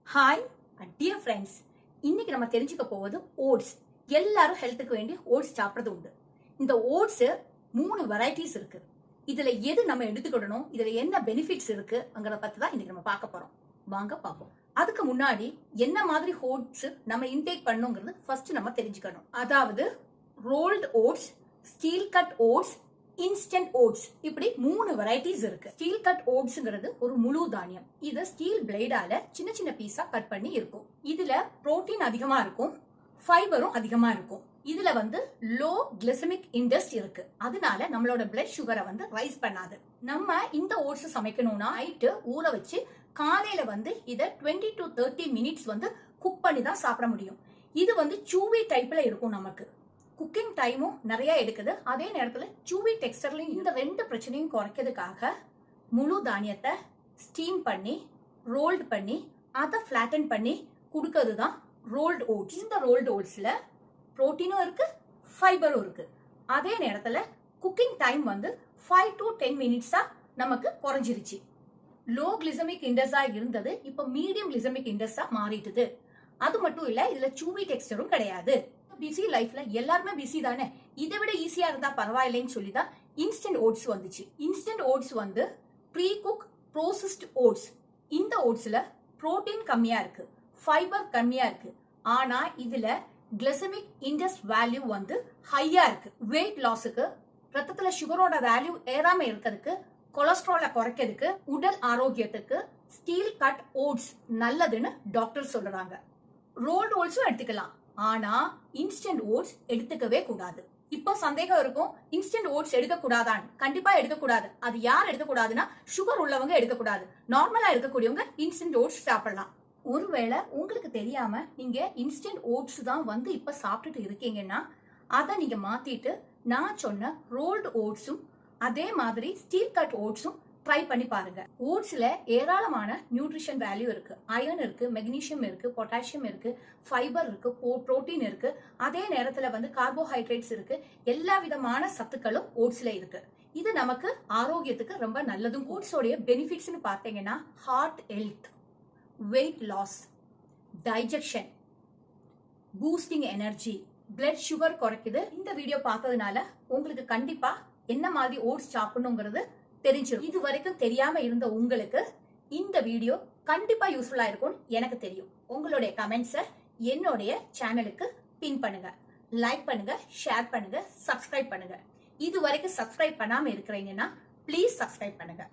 Hi dear friends, இன்னைக்கு நம்ம தெரிஞ்சுக்க போவது ஓட்ஸ். எல்லாரும் ஹெல்த்துக்கு வேண்டி ஓட்ஸ் சாப்பிட்றது உண்டு. இந்த ஓட்ஸ் 3 வெரைட்டிஸ் இருக்கு. இதுல எது நம்ம எடுத்துக்கிடணும், இதுல என்ன பெனிஃபிட்ஸ் இருக்குங்கிறத பத்தி தான் இன்னைக்கு நம்ம பார்க்க போறோம். வாங்க பார்ப்போம். அதுக்கு முன்னாடி என்ன மாதிரி ஓட்ஸ் நம்ம இன்டேக் பண்ணுங்கிறது ஃபர்ஸ்ட் நம்ம தெரிஞ்சுக்கணும். அதாவது rolled oats, steel cut oats, instant oats, இப்படி 3 வெரைட்டிஸ் இருக்கு. ஸ்டீல் கட் ஓட்ஸ்ங்கிறது ஒரு முழு தானியம். இத ஸ்டீல் பிளேடால சின்ன சின்ன பீஸா கட் பண்ணி இருக்கும். இதுல புரோட்டீன் அதிகமா இருக்கும், ஃபைபரும் அதிகமா இருக்கும். இதுல லோ கிளைசமிக் இண்டெக்ஸ் இருக்கு. அதனால நம்மளோட பிளட் சுகரை ரைஸ் பண்ணாது. நம்ம இந்த ஓட்ஸ் சமைக்கணும்னா நைட்டு ஊற வச்சு காலையில இத 20 to 30 மினிட்ஸ் குக் பண்ணி தான் சாப்பிட முடியும். இது சூவி டைப்ல இருக்கும். நமக்கு குக்கிங் டைமும் நிறைய எடுக்குது. அதே நேரத்தில் சூவி டெக்ஸ்டர்லையும். இந்த 2 பிரச்சனையும் குறைக்கிறதுக்காக முழு தானியத்தை ஸ்டீம் பண்ணி ரோல்டு பண்ணி அதை ஃபிளாட்டன் பண்ணி கொடுக்கறது தான் ரோல்டு ஓட்ஸ். இந்த ரோல்டு ஓட்ஸ்ல புரோட்டீனும் இருக்கு, ஃபைபரும் இருக்கு. அதே நேரத்தில் குக்கிங் டைம் 5 to 10 மினிட்ஸா நமக்கு குறைஞ்சிருச்சு. லோ கிளைசமிக் இண்டெக்ஸா இருந்தது இப்ப மீடியம் கிளைசமிக் இண்டெக்ஸா மாறிட்டுது. அது மட்டும் இல்ல, இதுல சூவி டெக்ஸ்டரும் கிடையாது. பிஸி லைஃப்ல எல்லாருமே பிஸி தானே, இதை விட ஈஸியா இருந்தா பரவாயில்லைன்னு சொல்லிதான் இன்ஸ்டன்ட் ஓட்ஸ் வந்துச்சு. Instant oats pre cook processed oats. இந்த ஓட்ஸ்ல புரோட்டீன் கம்மியா இருக்கு, ஃபைபர் கம்மியா இருக்கு. ஆனா இதுல கிளைசமிக் இண்டெக்ஸ் வேல்யூ ஹையா இருக்கு. வெயிட் லாஸுக்கு, ரத்தத்துல சுகரோட வேல்யூ ஏறாம இருக்கிறதுக்கு, கொலஸ்ட்ரால குறைக்கிறதுக்கு, உடல் ஆரோக்கியத்துக்கு ஸ்டீல் கட் ஓட்ஸ் நல்லதுன்னு டாக்டர் சொல்றாங்க. ரோல்டு ஓட்ஸும் எடுத்துக்கலாம், ஆனா இன்ஸ்டன்ட் ஓட்ஸ் எடுத்துக்கவே கூடாது. இப்போ சந்தேகம் இருக்கும், இன்ஸ்டன்ட் ஓட்ஸ் எடுக்க கூடாதான்? கண்டிப்பா எடுக்க கூடாது. அது யார் எடுக்க கூடாதுன்னா, சுகர் உள்ளவங்க எடுக்க கூடாது. நார்மலா இருக்கக்கூடியவங்க இன்ஸ்டன்ட் ஓட்ஸ் சாப்பிடலாம். ஒருவேளை உங்களுக்கு தெரியாம நீங்க இன்ஸ்டன்ட் ஓட்ஸ் தான் இப்ப சாப்பிட்டுட்டு இருக்கீங்கன்னா, அதை நீங்க மாத்திட்டு நான் சொன்ன ரோல்டு ஓட்ஸும் அதே மாதிரி ஸ்டீல் கட் ஓட்ஸும் ட்ரை பண்ணி பாருங்க. ஓட்ஸ்ல ஏராளமான நியூட்ரிஷன் வேல்யூ இருக்கு. அயர்ன் இருக்கு, மெக்னீசியம் இருக்கு, பொட்டாசியம் இருக்கு, ஃபைபர் இருக்கு, புரோட்டீன் இருக்கு. அதே நேரத்துல கார்போஹைட்ரேட்ஸ் இருக்கு. எல்லா விதமான சத்துக்களும் ஓட்ஸ்ல இருக்கு. இது நமக்கு ஆரோக்கியத்துக்கு ரொம்ப நல்லதும். ஓட்ஸோடைய பெனிஃபிட்ஸ்னு பார்த்தீங்கன்னா, heart health, weight loss, digestion, boosting energy, blood sugar குறைக்குது. இந்த வீடியோ பார்த்ததுனால உங்களுக்கு கண்டிப்பா என்ன மாதிரி ஓட்ஸ் சாப்பிடணுங்கிறது தெரிஞ்சிடும். இது வரைக்கும் தெரியாம இருந்த உங்களுக்கு இந்த வீடியோ கண்டிப்பா யூஸ்ஃபுல்லா இருக்கும் எனக்கு தெரியும். உங்களுடைய கமெண்ட்ஸை என்னுடைய சேனலுக்கு பின் பண்ணுங்க, லைக் பண்ணுங்க, ஷேர் பண்ணுங்க, சப்ஸ்கிரைப் பண்ணுங்க. இது வரைக்கும் சப்ஸ்கிரைப் பண்ணாம இருக்கிறீங்கன்னா ப்ளீஸ் சப்ஸ்கிரைப் பண்ணுங்க.